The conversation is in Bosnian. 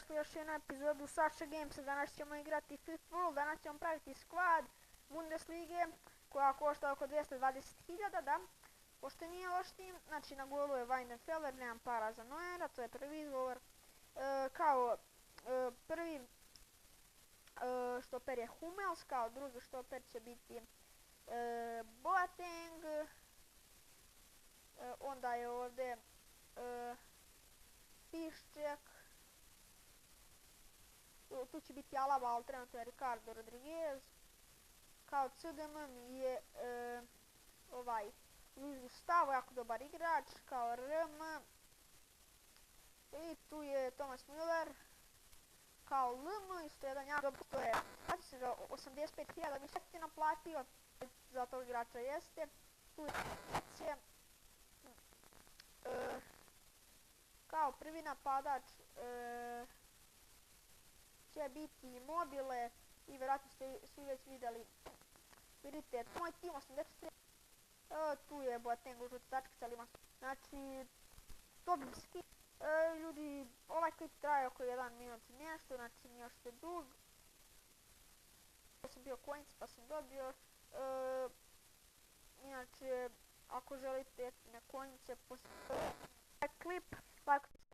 dobrodošli još jednu epizodu Saša Gamesa. Danas ćemo igrati FIFA, danas ćemo praviti squad Bundeslige koja košta oko 220.000, da. Pošto nije loš tim, znači na golu je Weidenfeller, nemam para za Neuera, to je prvi izgovor. Prvi štoper je Hummels, kao drugi štoper će biti Boateng. Onda je ovdje Piszczek. Tu će biti Alaba, ali trenutno je Ricardo Rodriguez. Kao CDM je Luis Gustavo, jako dobar igrač. Kao RM. I tu je Thomas Müller. Kao LM, isto jedan jako dobro, to je, znači se za 85.000 mi se naplatio, za tog igrača jeste. Tu je kao prvi napadač će biti Mobile i vjerojatno ste svi već vidjeli. Vidite, moj tim 83. Tu je Boateng u žuti tačkice, ali ima, znači, Tobinski. Ljudi, ovaj klip traje oko 1 minut i nešto, znači nije još te dug. Ja sam bio coins pa sam dobio. Inače, ako želite na coince, ovaj klip, lajkujte,